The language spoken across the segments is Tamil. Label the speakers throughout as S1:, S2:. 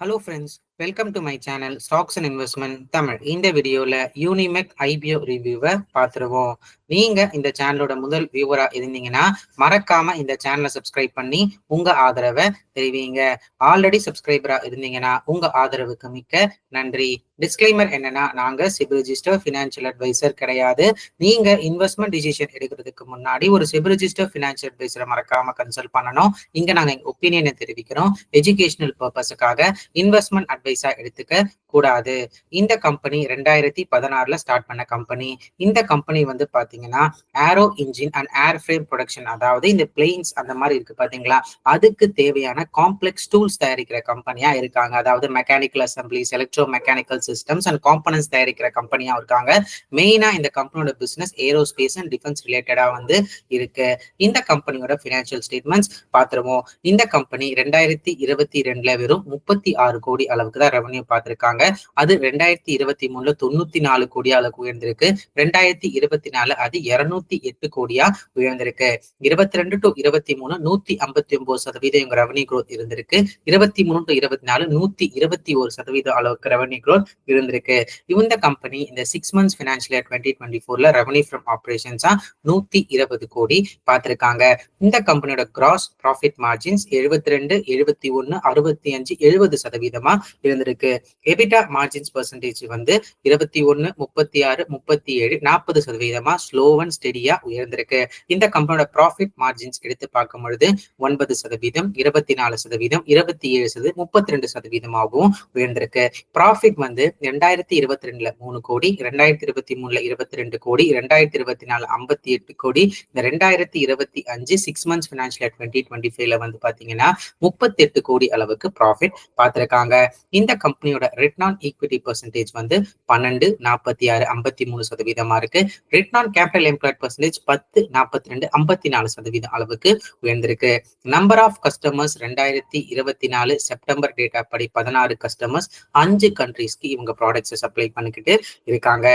S1: Hello friends, welcome to my channel stocks and investment Tamil. இந்த வீடியோவில் யூனிமெக் ஐபிஓ ரிவ்யூவை பார்த்துருவோம். நீங்கள் இந்த சேனலோட முதல் வியூவராக இருந்தீங்கன்னா மறக்காம இந்த சேனலை சப்ஸ்கிரைப் பண்ணி உங்கள் ஆதரவை தெரிவிங்க. ஆல்ரெடி சப்ஸ்கிரைபராக இருந்தீங்கன்னா உங்கள் ஆதரவுக்கு மிக்க நன்றி. டிஸ்க்ளைமர் என்னன்னா, நாங்கள் சிபில் ரிஜிஸ்டர் ஃபினான்ஷியல் அட்வைசர் கிடையாது. நீங்கள் இன்வெஸ்ட்மெண்ட் டிசிஷன் எடுக்கிறதுக்கு முன்னாடி ஒரு சிபில் ரிஜிஸ்டர் ஃபினான்ஷியல் அட்வைசரை மறக்காம கன்சல்ட் பண்ணணும். இங்கே நாங்கள் எங்கள் ஒப்பீனியனை தெரிவிக்கிறோம். எஜுகேஷனல் பர்பஸுக்காக இன்வெஸ்ட்மெண்ட் அட்வைஸா எடுத்துக்க கூடாது. இந்த கம்பெனி 2016 ஸ்டார்ட் பண்ண கம்பெனி. இந்த கம்பெனி வந்து பாத்தீங்கன்னா aero engine and air frame production, அதாவது இந்த பிளேன்ஸ் அந்த மாதிரி இருக்கு பாத்தீங்களா, அதுக்கு தேவையான காம்ப்ளெக்ஸ் டூல்ஸ் தயாரிக்கிற கம்பெனியா இருக்காங்க. அதாவது mechanical assemblies, electro mechanical systems and components தயாரிக்கிற கம்பெனியா இருக்காங்க. மெயினா இந்த கம்பெனியோட பிசினஸ் ஏரோஸ்பேஸ் அண்ட் டிஃபென்ஸ் ரிலேட்டடா வந்து இருக்கு. இந்த கம்பெனியோட பினான்சியல் ஸ்டேட்மெண்ட்ஸ் பார்த்துருவோம். இந்த கம்பெனி 2022 வெறும் 36 கோடி அளவுக்கு தான் ரெவன்யூ பார்த்திருக்காங்க. அது 2023 94 கோடி அளவுக்கு உயர்ந்திருக்கு. 2024 அது 208 கோடியா உயர்ந்திருக்கு. 22 to 23 159% இவங்க ரெவன்யூ growth இருந்திருக்கு. 23 to 24 121% அளவுக்கு ரெவன்யூ growth இருந்திருக்கு. இந்த கம்பெனி இந்த 6 months financial year 2024 revenue from ஆபரேஷன்ஸா 120 கோடி பார்த்திருக்காங்க. இந்த கம்பெனியோட கிராஸ் ப்ராஃபிட் மார்ஜின்ஸ் 72, 71, 65, 70% இருந்திருக்கு. எபிட்டா மார்ஜின்ஸ் பெர்சன்டேஜ் வந்து 21, 36, 37, 40% ஸ்லோ அண்ட் ஸ்டெடியா உயர்ந்திருக்கு. இந்த கம்பெனியோட ப்ராஃபிட் மார்ஜின்ஸ் எடுத்து பார்க்கும் பொழுது 9%, 24%, 27%, 32% உயர்ந்திருக்கு. ப்ராஃபிட் வந்து 2022 3 கோடி, 2023 22 கோடி, 2024 58 கோடி, இந்த 2025 6 months financial year 2025 வந்து பாத்தீங்கன்னா 38 கோடி அளவுக்கு ப்ராஃபிட் பார்த்திருக்காங்க. இந்த கம்பெனியோட ரிட்டர்ன் ஆன் ஈக்விட்டி பெர்சன்டேஜ் வந்து 12, 46, 53% இருக்கு. Return on capital employed percentage 10, 42, 54% அளவுக்கு உயர்ந்திருக்கு. Number of customers 2024 September data படி 16 கஸ்டமர்ஸ் 5 கண்ட்ரீஸ்க்கு இவங்க ப்ராடக்ட்ஸ் சப்ளை பண்ணிக்கிட்டு இருக்காங்க.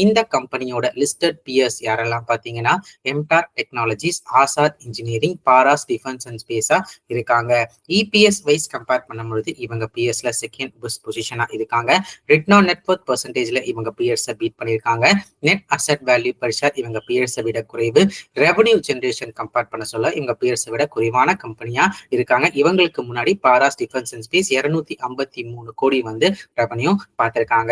S1: இந்த கம்பெனியோட லிஸ்டட் பியர்ஸ் யாரெல்லாம் பாத்தீங்கன்னா MTAR technologies, Azad engineering, Paras defence and ஸ்பேஸா இருக்காங்க. இபிஎஸ் வைஸ் கம்பேர் பண்ணும்பொழுது இவங்க பிஎஸ்ல செகண்ட் பெஸ்ட் பொசிஷனா இருக்காங்க. ரிட்டர்ன் ஆன் நெட் வொர்த் பெர்சன்டேஜ்ல இவங்க பியர்ஸை பீட் பண்ணியிருக்காங்க. Net asset value per share இவங்க பியர்ஸை விட குறைவு. ரெவன்யூ ஜெனரேஷன் கம்பேர் பண்ண சொல்ல இவங்க பியர்ஸை விட குறைவான கம்பெனியா இருக்காங்க. இவங்களுக்கு முன்னாடி பாராஸ் டிஃபென்ஸ் அண்ட் ஸ்பேஸ் 253 கோடி வந்து ரெவன்யூ பார்த்திருக்காங்க.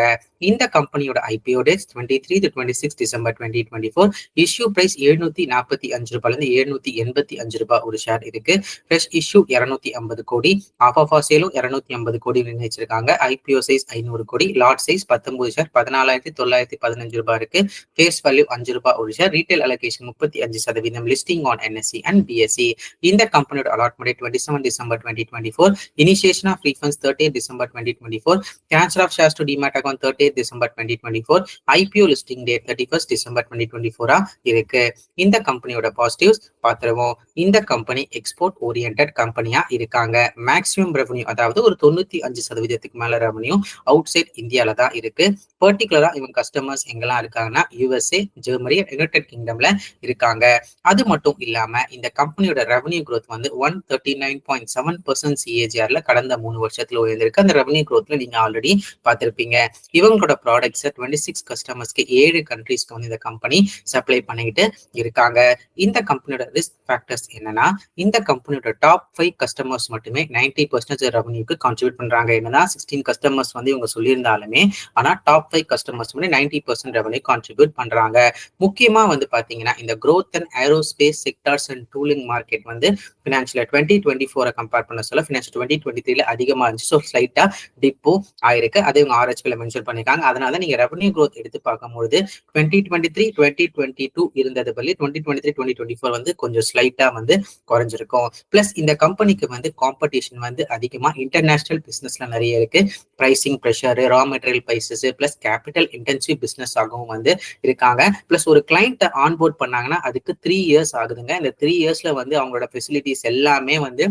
S1: இந்த கம்பெனியோட IPO dates 23 to 26 December 2024. Issue price 745 ரூபாயிலிருந்து 785 ரூபாய் ஒரு ஷேர் இருக்கு. ஃப்ரெஷ் இஷ்யூ 250 கோடி, ஆஃப் ஆஃப் சேலும் 250 கோடி நிர்ணயிச்சிருக்காங்க. ஐபிஓ சைஸ் 500 கோடி, லாட் சைஸ் 19 ஷேர் 14,915 ரூபாய் இருக்கு. ஃபேஸ் வேல்யூ 5 ரூபாய் ஒரு share. Retail allocation 35%. Listing on NSE and BSE. இந்த கம்பெனியோட allotment 27 December 2024. Initiation of refunds 30 December 2024. Transfer of shares to demat account 30 December 2024. IPO listing date 31 December 2024 இருக்கு. இந்த கம்பெனியோட பாசிட்டிவ்ஸ் பார்த்துருவோம். இந்த கம்பெனி எக்ஸ்போர்ட் ஓரியன்டட் கம்பெனியா இருக்காங்க. மேக்ஸிமம் ரெவன்யூ, அதாவது ஒரு 95% மேல ரெவன்யூ அவுட் சைட் இந்தியால தான் இருக்கு. பர்டிகுலரா இவங்க கஸ்டமர்ஸ் எங்கெல்லாம் இருக்காங்கன்னா யுஎஸ்ஏ, ஜெர்மனி, யுனைடெட் கிங்டம்ல இருக்காங்க. அது மட்டும் இல்லாம இந்த கம்பெனியோட ரெவன்யூ growth வந்து 139.7% சிஏஜிஆர்ல கடந்த 3 வருஷத்துல உயர்ந்திருக்கு. அந்த ரெவன்யூ growthல நீங்க ஆல்ரெடி பார்த்திருப்பீங்க. இவங்களோட ப்ராடக்ட்ஸ் 26 கஸ்டமர்ஸ்க்கு 7 கண்ட்ரீஸ்க்கு வந்து இந்த கம்பெனி சப்ளை பண்ணிக்கிட்டு இருக்காங்க. இந்த கம்பெனியோட ரிஸ்க் ஃபேக்டர்ஸ் என்னன்னா, இந்த கம்பெனியோட டாப் 5 கஸ்டமர்ஸ் மட்டுமே 90% ரெவன்யூக்கு கான்ட்ரிபியூட் பண்றாங்க. என்னன்னா 16 கஸ்டமர்ஸ் வந்து இவங்க சொல்லியிருந்தாலுமே, ஆனா டாப் 5 கஸ்டமர்ஸ் வந்து 90% ரெவன்யூ கான்ட்ரிபியூட் பண்றாங்க. முக்கியமா வந்து பாத்தீங்கன்னா இந்த growth and aerospace sectors and tooling market வந்து ஃபினான்ஷியல் 2024 கம்பேர் பண்ண சொல்ல ஃபினான்ஷியல் 2023 அதிகமா இருந்துச்சு. ஸோ ஸ்லைட்டா டிப்போ ஆயிருக்கு. அதை இவங்க ஆர்ஹெச்பில மென்ஷன் பண்ணிருக்காங்க. அதனால நீங்க ரெவன்யூ growth எடுத்து பார்க்கும்போது 2023 2022 இருந்தது பள்ளி 2023 2024 வந்து கொஞ்சம் ஸ்லைட்டா வந்து குறைஞ்சிருக்கும். பிளஸ் இந்த கம்பெனிக்கு வந்து காம்படிஷன் வந்து அதிகமா இன்டர்நேஷனல் பிசினஸ்ல நிறைய இருக்கு. Pricing pressure, raw material prices, plus capital intensive business ஆகவும் வந்து இருக்காங்க. பிளஸ் ஒரு கிளைண்ட்டை ஆன்போர்ட் பண்ணாங்கன்னா அதுக்கு 3 years ஆகுதுங்க. இந்த 3 yearsல வந்து அவங்களோட ஃபெசிலிட்டிஸ் எல்லாமே வந்து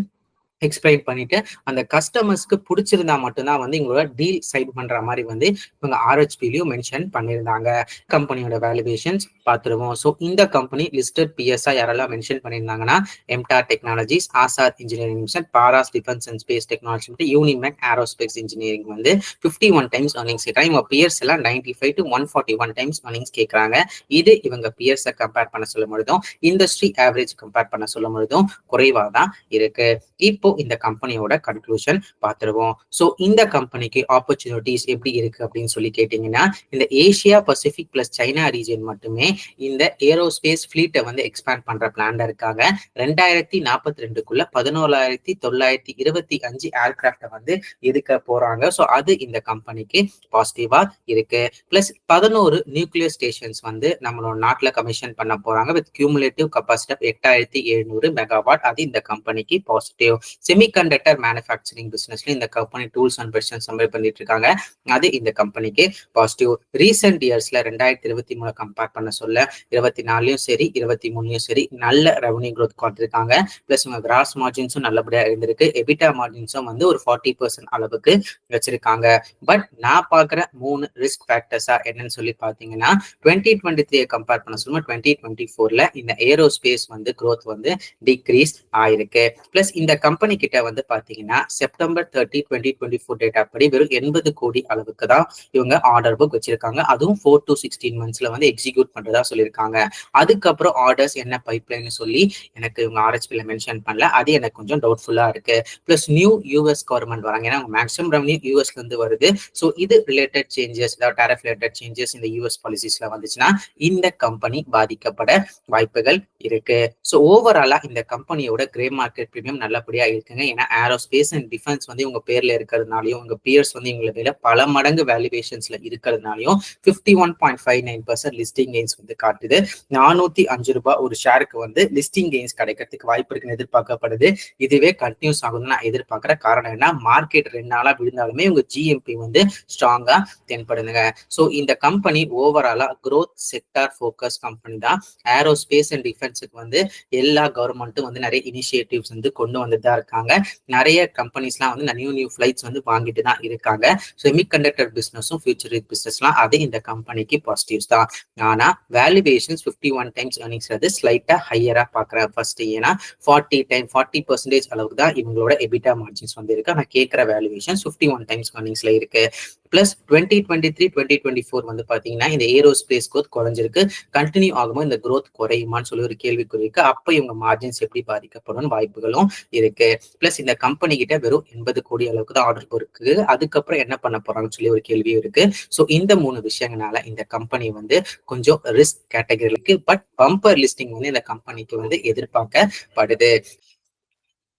S1: எக்ஸ்பிளைன் பண்ணிட்டு அந்த கஸ்டமர்ஸ்க்கு பிடிச்சிருந்தா மட்டும்தான் வந்து எங்களோட டீல் சைட் பண்ற மாதிரி வந்து இவங்க ஆர்ஹெச்பிலையும் மென்ஷன் பண்ணியிருந்தாங்க. கம்பெனியோட வேல்யூவேஷன்ஸ் பார்த்துருவோம். ஸோ இந்த கம்பெனி லிஸ்டட் பிஎஸ்ஆ யாரெல்லாம் மென்ஷன் பண்ணியிருந்தாங்கன்னா MTAR technologies, Azad engineering limited, Paras defence and space technology limited, Unimech aerospace engineering வந்து 51 டைம்ஸ் earnings கேட்கறாங்க. இவங்க பியர்ஸ் எல்லாம் 95 to 141 டைம்ஸ் earnings கேட்கறாங்க. இது இவங்க பியர்ஸை கம்பேர் பண்ண சொல்லும் பொழுதும் இண்டஸ்ட்ரி ஆவரேஜ் கம்பேர் பண்ண சொல்லும் பொழுதும் குறைவா தான் இருக்கு. இப்போ இந்த கம்பெனியோட கன்க்ளூஷன் பார்த்துருவோம். ஸோ இந்த கம்பெனிக்கு ஆப்பர்ச்சுனிட்டிஸ் எப்படி இருக்கு அப்படின்னு சொல்லி கேட்டீங்கன்னா, இந்த Asia Pacific plus China region மட்டுமே இந்த ஏரோஸ்பேஸ் ஃபிளீட்டை வந்து எக்ஸ்பேண்ட் பண்ற பிளான்ல இருக்காங்க. 2042க்குள்ள 11,925 ஏர்கிராப்டை வந்து எடுக்க போறாங்க. ஸோ அது இந்த கம்பெனிக்கு பாசிட்டிவா இருக்கு. பிளஸ் 11 நியூக்ளியர் ஸ்டேஷன்ஸ் வந்து நம்மளோட நாட்டில் கமிஷன் பண்ண போறாங்க with cumulative capacity of 8700 megawatt. அது இந்த கம்பெனிக்கு பாசிட்டிவ். செமிகண்டக்டர் மேனுஃபேக்சரிங் பிசினஸ்ல இந்த company tools and machines supply பண்ணிட்டு இருக்காங்க. அது இந்த கம்பெனிக்கு பாசிட்டிவ். ரீசெண்ட் இயர்ஸ்ல 2023 கம்பேர் பண்ண சொல்ல 24லயும் சரி 23லயும் சரி நல்ல ரெவன்யூ க்ரோத் காட்டிருக்காங்க. பிளஸ் உங்க கிராஸ் மார்ஜின்ஸும் நல்லபடியா இருந்திருக்கு. எபிட்டா மார்ஜின்ஸும் வந்து ஒரு 40% அளவுக்கு வச்சிருக்காங்க. பட் நான் பாக்குற 3 ரிஸ்க் ஃபேக்டர்ஸா என்னன்னு சொல்லி பாத்தீங்கன்னா, 2023 கம்பேர் பண்ண சொல்லுமா 2024ல இந்த ஏரோஸ்பேஸ் வந்து க்ரோத் வந்து டிக்ரீஸ் ஆயிருக்கு. பிளஸ் இந்த கம்பெனி கிட்ட வந்து பாத்தீங்கன்னா செப்டம்பர் 30, 2024 டேட்டா படி வெறும் 80 கோடி அளவுக்கு தான் இவங்க ஆர்டர் புக் வச்சிருக்காங்க. அதுவும் 4 to 16 monthsல வந்து எக்ஸிக்யூட் பண்றதா சொல்லியிருக்காங்க. அதுக்கப்புறம் ஆர்டர்ஸ் என்ன பைப்லைன் சொல்லி எனக்கு இவங்க ஆர்ஹெச்பில மென்ஷன் பண்ணல. அது எனக்கு கொஞ்சம் டவுட்ஃபுல்லா இருக்கு. பிளஸ் நியூ யூஎஸ் கவர்மெண்ட் வராங்க. ஏன்னா மேக்ஸிமம் ரெவன்யூ யூஎஸ்ல இருந்து வருது. ஸோ இது related changes, tariff related changes இந்த யூஎஸ் பாலிசிஸ்ல வந்துச்சுன்னா இந்த கம்பெனி பாதிக்கப்பட வாய்ப்புகள் இருக்கு. ஸோ ஓவராலா இந்த கம்பெனியோட கிரே மார்க்கெட் பிரீமியம் நல்லபடியா இருக்குங்க. ஏன்னா ஏரோஸ்பேஸ் அண்ட் டிஃபென்ஸ் வந்து இவங்க பேர்ல இருக்கிறதுனாலையும் உங்க பியர்ஸ் வந்து இவங்களை விட பல மடங்கு வேல்யூவேஷன்ஸ்ல இருக்கிறதுனாலையும் 51.59% லிஸ்டிங் கெயின்ஸ் வந்து காட்டுது. 405 ரூபாய் ஒரு ஷேருக்கு வந்து லிஸ்டிங் கெயின்ஸ் கிடைக்கிறதுக்கு வாய்ப்பு இருக்குன்னு எதிர்பார்க்கப்படுது. இதுவே கண்டினியூஸ் ஆகுதுன்னு நான் எதிர்பார்க்கிற காரணம் என்ன, மார்க்கெட் 2 நாளா விழுந்தாலுமே உங்க ஜிஎம்பி வந்து ஸ்ட்ராங்கா தென்படுதுங்க. ஸோ இந்த கம்பெனி ஓவராலா க்ரோத் செக்டார் ஃபோக்கஸ் கம்பெனி தான். ஏரோஸ்பேஸ் அண்ட் டிஃபென்ஸுக்கு வந்து எல்லா கவர்மெண்ட்டும் வந்து நிறைய இனிஷியேட்டிவ்ஸ் வந்து கொண்டு வந்துட்டு தான் இருக்காங்க. நிறைய கம்பெனிஸ்லாம் வந்து நியூ ஃபிளைட்ஸ் வந்து வாங்கிட்டு தான் இருக்காங்க. செமிகண்டக்டர் பிசினஸும் ஃபியூச்சர் பிசினஸ்லாம் அது இந்த கம்பெனிக்கு பாசிட்டிவ்ஸ் தான். ஆனா வேல்யூவேஷன்ஸ் 51 டைம்ஸ் earningsங்கிறது ஸ்லைட்டா ஹையரா பாக்குறேன் ஃபர்ஸ்ட். ஏன்னா 40% அளவுக்கு தான் இவங்களோட எபிட்டா மார்ஜின்ஸ் வந்து இருக்கு. ஆனா கேட்கிற வேல்யூவேஷன் 51 டைம்ஸ் earningsல இருக்கு. பிளஸ் 2023, 2024 வந்து பாத்தீங்கன்னா இந்த ஏரோஸ்பேஸ் க்ரோத் குறைஞ்சிருக்கு. கண்டினியூ ஆகும்போது இந்த க்ரோத் குறையுமான்னு சொல்லி ஒரு கேள்விக்குறி இருக்கு. அப்ப இவங்க மார்ஜின்ஸ் எப்படி பாதிக்கப்படும் வாய்ப்புகளும் இருக்கு. பிளஸ் இந்த கம்பெனி கிட்ட வெறும் 80 கோடி அளவுக்கு தான் ஆர்டர் இருக்கு. அதுக்கப்புறம் என்ன பண்ண போறாங்கன்னு சொல்லி ஒரு கேள்வியும் இருக்கு. ஸோ இந்த 3 விஷயங்களால இந்த கம்பெனி வந்து கொஞ்சம் ரிஸ்க் கேட்டகரியில இருக்கு. பட் பம்பர் லிஸ்டிங் வந்து இந்த கம்பெனிக்கு வந்து எதிர்பார்க்கப்படுது.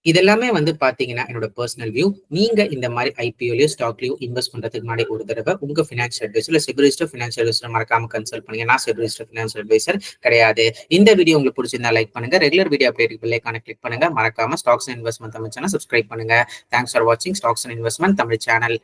S1: இதெல்லாமே வந்து பாத்தீங்கன்னா என்னோட பர்சனல் வியூ. நீங்க இந்த மாதிரி ஐபிஓலயோ ஸ்டாக்லயோ இன்வெஸ்ட் பண்றதுக்கு முன்னாடி ஒரு தடவை உங்க ஃபினான்ஷியல் அட்வைசர் இல்ல செபி ஃபினான்ஷியல் அட்வைசர் மறக்காம கன்சல்ட் பண்ணுங்க. நான் செபி ஃபினான்ஷியல் அட்வைசர் கிடையாது. இந்த வீடியோ உங்களுக்கு பிடிச்சிருந்தா லைக் பண்ணுங்க. ரெகுலர் வீடியோ அப்டேட் பெல் ஐகானை கிளிக் பண்ணுங்க. மறக்காம stocks and investment Tamil channel subscribe பண்ணுங்க. தேங்க்ஸ் ஃபார் வாட்சிங் stocks and investment Tamil channel.